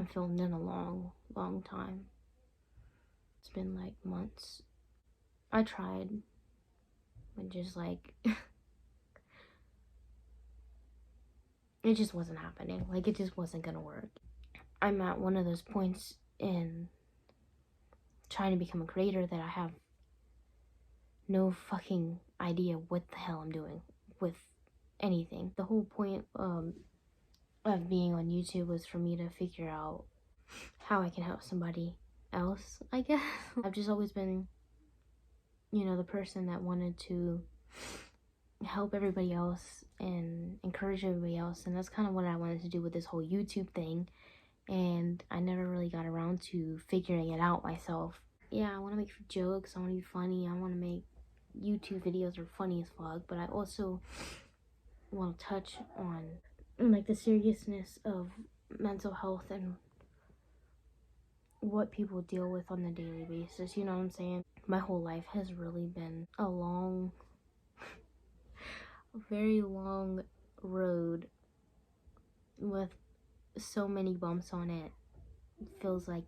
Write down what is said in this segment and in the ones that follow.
haven't filmed in a long time. It's been like months. I tried, but just like it just wasn't happening. Like, it just wasn't gonna work. I'm at one of those points in trying to become a creator that I have no fucking idea what the hell I'm doing with anything. The whole point of being on YouTube was for me to figure out how I can help somebody else, I guess. I've just always been, you know, the person that wanted to help everybody else and encourage everybody else, and that's kind of what I wanted to do with this whole YouTube thing, and I never really got around to figuring it out myself. Yeah, I want to make jokes, I want to be funny, I want to make YouTube videos are funny as fuck, but I also want to touch on like the seriousness of mental health and what people deal with on a daily basis, you know what I'm saying? My whole life has really been a very long road with so many bumps on it. It feels like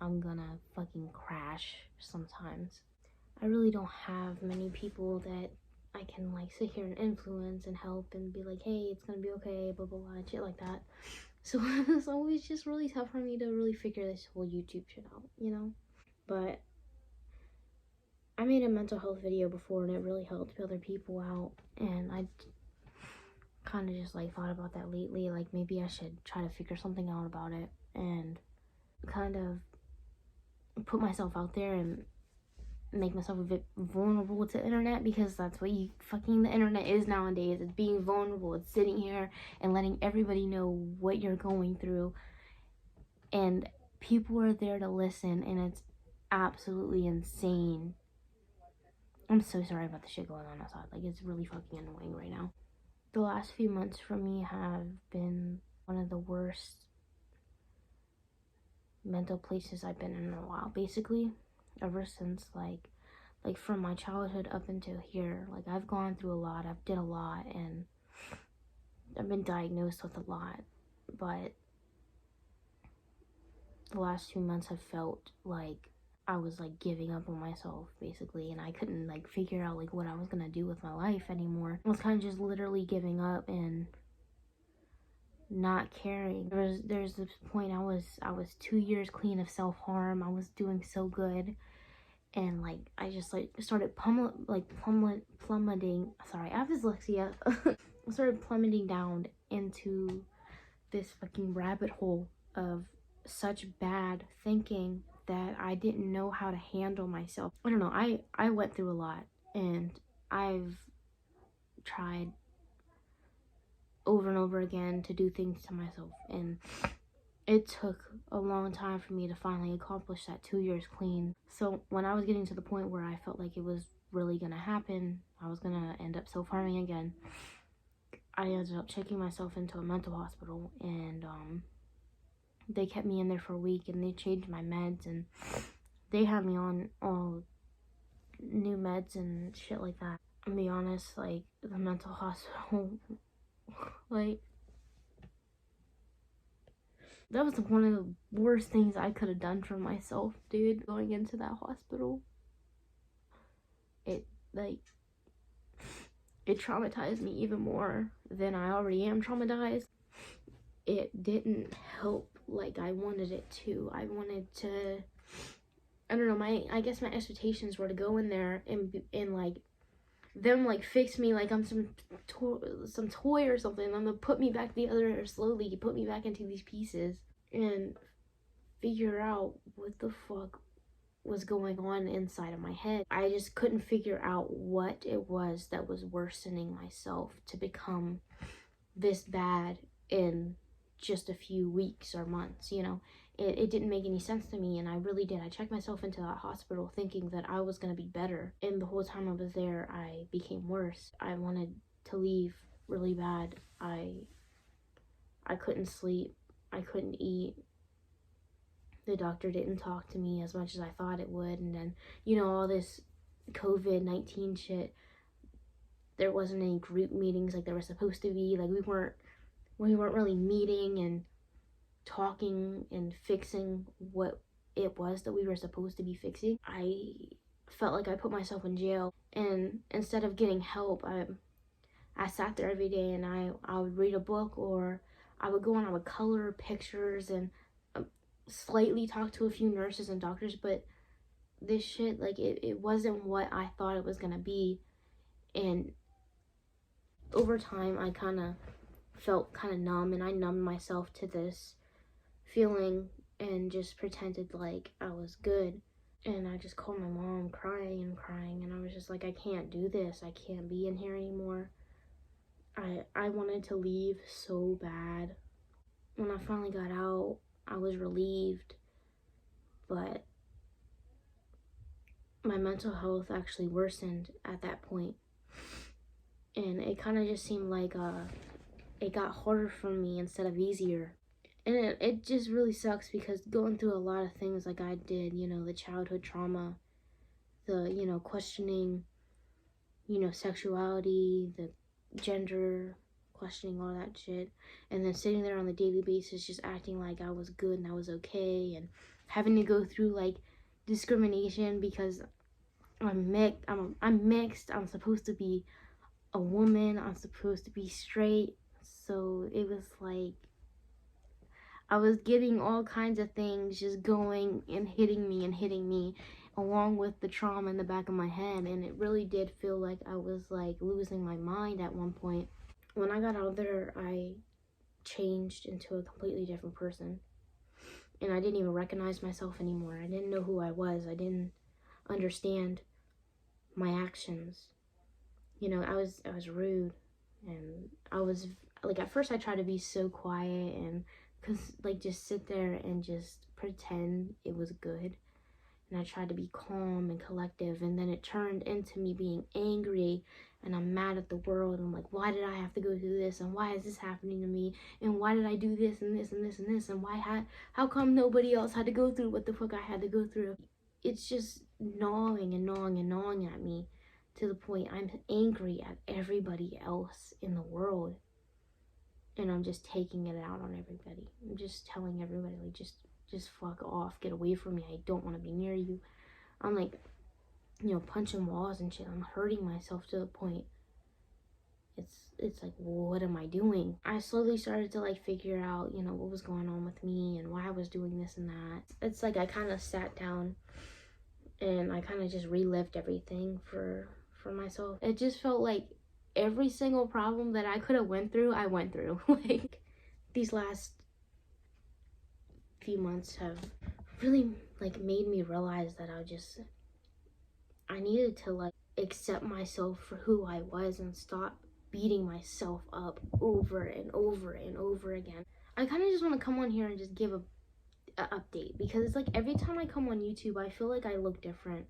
I'm gonna fucking crash sometimes. I really don't have many people that I can like sit here and influence and help and be like, hey, it's gonna be okay, blah blah blah, shit like that. So it's always just really tough for me to really figure this whole YouTube shit out, you know? But I made a mental health video before and it really helped other people out, and I kind of just like thought about that lately, like maybe I should try to figure something out about it and kind of put myself out there and make myself a bit vulnerable to the internet, because that's what the internet is nowadays. It's being vulnerable. It's sitting here and letting everybody know what you're going through, and people are there to listen, and it's absolutely insane. I'm so sorry about the shit going on outside. Like, it's really fucking annoying right now. The last few months for me have been one of the worst mental places I've been in a while, basically. Ever since like from my childhood up until here, like I've gone through a lot, I've did a lot, and I've been diagnosed with a lot, but the last 2 months have felt like I was like giving up on myself, basically, and I couldn't like figure out like what I was gonna do with my life anymore. I was kind of just literally giving up and not caring. There's this point I was 2 years clean of self-harm. I was doing so good, and like I just like started plummeting. Sorry, I have dyslexia. I started plummeting down into this fucking rabbit hole of such bad thinking that I didn't know how to handle myself. I don't know, I went through a lot, and I've tried over and over again to do things to myself, and it took a long time for me to finally accomplish that 2 years clean. So when I was getting to the point where I felt like it was really gonna happen, I was gonna end up self-harming again, I ended up checking myself into a mental hospital, and they kept me in there for a week, and they changed my meds, and they had me on all new meds and shit like that. I'll be honest, like, the mental hospital, like, that was one of the worst things I could have done for myself, dude, going into that hospital. It, like, it traumatized me even more than I already am traumatized. It didn't help like I wanted it to. I wanted to, I don't know, I guess my expectations were to go in there and like them like fix me like I'm some toy or something, and then put me back together slowly, put me back into these pieces and figure out what the fuck was going on inside of my head. I just couldn't figure out what it was that was worsening myself to become this bad in just a few weeks or months, you know. It didn't make any sense to me, and I really did. I checked myself into that hospital thinking that I was gonna be better, and the whole time I was there, I became worse. I wanted to leave really bad. I couldn't sleep. I couldn't eat. The doctor didn't talk to me as much as I thought it would, and then, you know, all this COVID-19 shit, there wasn't any group meetings like there was supposed to be. Like we weren't really meeting, and talking and fixing what it was that we were supposed to be fixing, I felt like I put myself in jail. And instead of getting help, I sat there every day and I would read a book, or I would go and I would color pictures and slightly talk to a few nurses and doctors, but this shit, like, it wasn't what I thought it was gonna be. And over time, I kind of felt kind of numb, and I numbed myself to this feeling and just pretended like I was good. And I just called my mom crying and crying, and I was just like, I can't do this. I can't be in here anymore. I wanted to leave so bad. When I finally got out, I was relieved, but my mental health actually worsened at that point. And it kind of just seemed like it got harder for me instead of easier. And it just really sucks, because going through a lot of things like I did, you know, the childhood trauma, the, you know, questioning, you know, sexuality, the gender, questioning all that shit, and then sitting there on the daily basis just acting like I was good and I was okay, and having to go through like discrimination because I'm mixed, I'm supposed to be a woman, I'm supposed to be straight. So it was like I was getting all kinds of things just going and hitting me, along with the trauma in the back of my head. And it really did feel like I was like losing my mind at one point. When I got out there, I changed into a completely different person. And I didn't even recognize myself anymore. I didn't know who I was. I didn't understand my actions. You know, I was rude, and I was like, at first I tried to be so quiet and just sit there and just pretend it was good, and I tried to be calm and collective, and then it turned into me being angry, and I'm mad at the world. I'm like, why did I have to go through this, and why is this happening to me, and why did I do this and this and this and this, and how come nobody else had to go through what the fuck I had to go through? It's just gnawing and gnawing and gnawing at me, to the point I'm angry at everybody else in the world. And I'm just taking it out on everybody. I'm just telling everybody, like, just fuck off, get away from me, I don't want to be near you. I'm like, you know, punching walls and shit. I'm hurting myself to the point it's like, well, what am I doing? I slowly started to like figure out, you know, what was going on with me and why I was doing this and that. It's like I kind of sat down and I kind of just relived everything for myself. It just felt like every single problem that I could have went through, I went through. Like, these last few months have really like made me realize that I needed to like accept myself for who I was and stop beating myself up over and over and over again. I kind of just want to come on here and just give a update, because it's like every time I come on YouTube, I feel like I look different,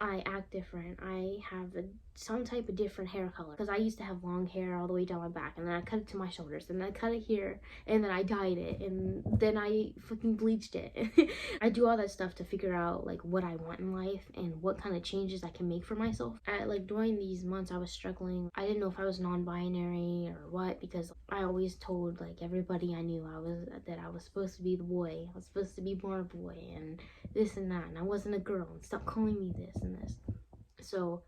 I act different, I have some type of different hair color, because I used to have long hair all the way down my back, and then I cut it to my shoulders, and then I cut it here, and then I dyed it, and then I fucking bleached it. I do all that stuff to figure out like what I want in life and what kind of changes I can make for myself. Like during these months I was struggling. I didn't know if I was non-binary or what, because I always told like everybody I knew that I was supposed to be the boy. I was supposed to be born a boy and this and that, and I wasn't a girl, and stop calling me this and this. So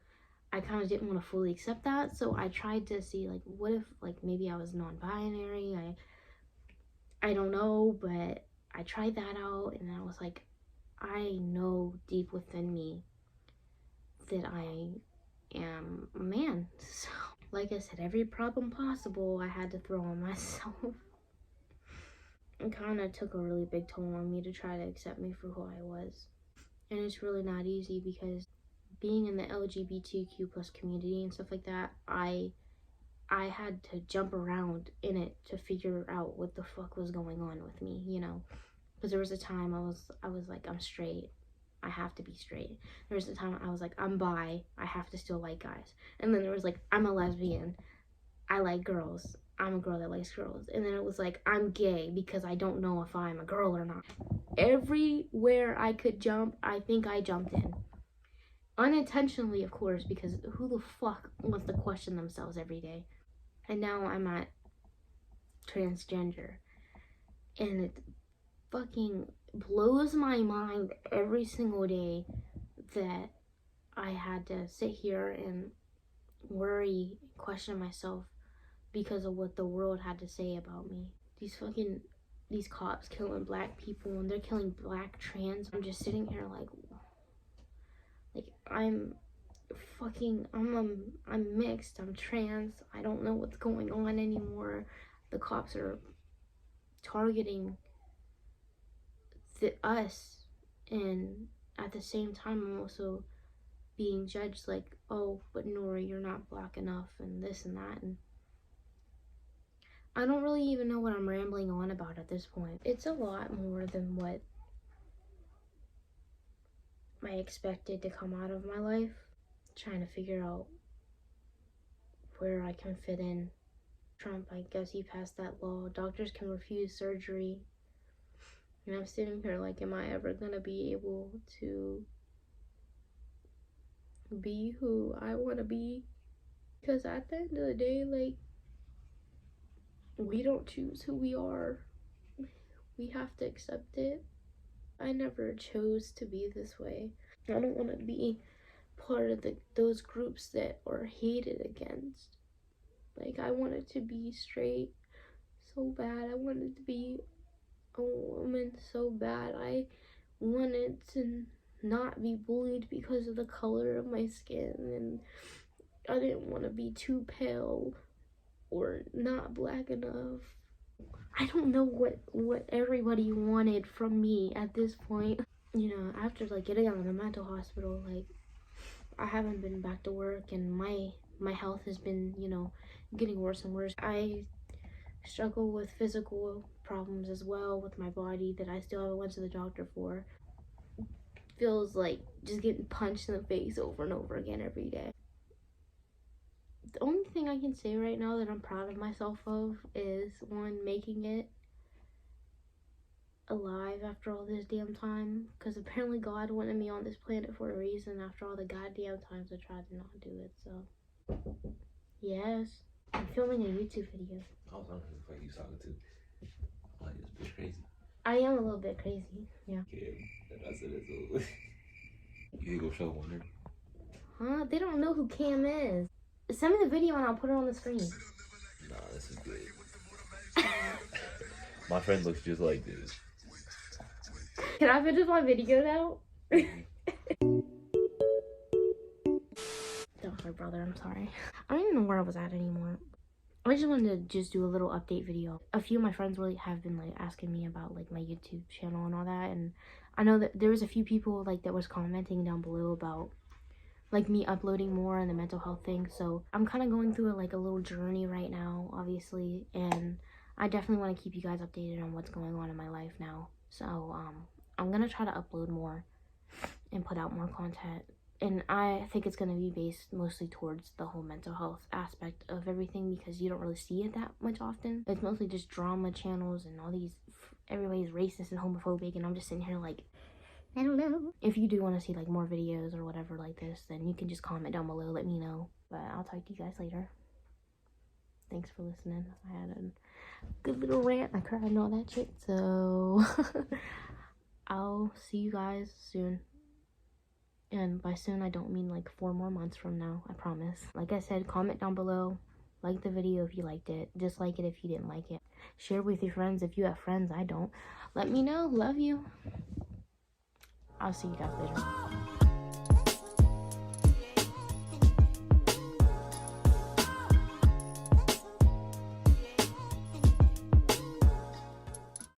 I kind of didn't want to fully accept that, so I tried to see like, what if like maybe I was non-binary. I don't know, but I tried that out, and I was like, I know deep within me that I am a man. So like I said, every problem possible I had to throw on myself. It kind of took a really big toll on me to try to accept me for who I was. And it's really not easy, because being in the LGBTQ plus community and stuff like that, I had to jump around in it to figure out what the fuck was going on with me, you know? Because there was a time I was like, I'm straight, I have to be straight. There was a time I was like, I'm bi, I have to still like guys. And then there was like, I'm a lesbian, I like girls, I'm a girl that likes girls. And then it was like, I'm gay because I don't know if I'm a girl or not. Everywhere I could jump, I think I jumped in. Unintentionally, of course, because who the fuck wants to question themselves every day? And now I'm at transgender. And it fucking blows my mind every single day that I had to sit here and worry, question myself because of what the world had to say about me. These cops killing black people, and they're killing black trans. I'm just sitting here like I'm mixed, I'm trans, I don't know what's going on anymore. The cops are targeting us, and at the same time I'm also being judged like, oh, but Nora, you're not black enough, and this and that, and I don't really even know what I'm rambling on about at this point. It's a lot more than what I expected to come out of my life. Trying to figure out where I can fit in. Trump, I guess he passed that law. Doctors can refuse surgery. And I'm sitting here like, am I ever gonna be able to be who I wanna be? Because at the end of the day, like, we don't choose who we are. We have to accept it. I never chose to be this way. I don't want to be part of those groups that are hated against. Like, I wanted to be straight so bad. I wanted to be a woman so bad. I wanted to not be bullied because of the color of my skin, and I didn't want to be too pale or not black enough. I don't know what everybody wanted from me at this point. You know, after like getting out of the mental hospital, like, I haven't been back to work, and my health has been, you know, getting worse and worse. I struggle with physical problems as well with my body that I still haven't went to the doctor for. Feels like just getting punched in the face over and over again every day. The only thing I can say right now that I'm proud of myself of is, one, making it alive after all this damn time, because apparently God wanted me on this planet for a reason after all the goddamn times I tried to not do it. So yes, I'm filming a YouTube video. I was wondering who the fuck you talking to. Like, this bitch crazy. I am a little bit crazy, yeah. I said it, so you ain't gonna show one. Huh? They don't know who Cam is. Send me the video and I'll put it on the screen. Nah, this is good. My friend looks just like this. Can I finish my video now? That was my brother, I'm sorry. I don't even know where I was at anymore. I just wanted to do a little update video. A few of my friends really have been like asking me about like my YouTube channel and all that, and I know that there was a few people like that was commenting down below about like me uploading more on the mental health thing. So I'm kind of going through a little journey right now, obviously, and I definitely want to keep you guys updated on what's going on in my life now. So I'm gonna try to upload more and put out more content, and I think it's gonna be based mostly towards the whole mental health aspect of everything, because you don't really see it that much often. It's mostly just drama channels and all these, everybody's racist and homophobic, and I'm just sitting here like, I don't know. If you do want to see like more videos or whatever like this, then you can just comment down below, let me know. But I'll talk to you guys later. Thanks for listening. I had a good little rant, I cried and all that shit, so I'll see you guys soon. And by soon, I don't mean like 4 more months from now, I promise. Like I said, comment down below, like the video if you liked it, dislike it if you didn't like it, share with your friends if you have friends. I don't. Let me know. Love you. I'll see you guys later.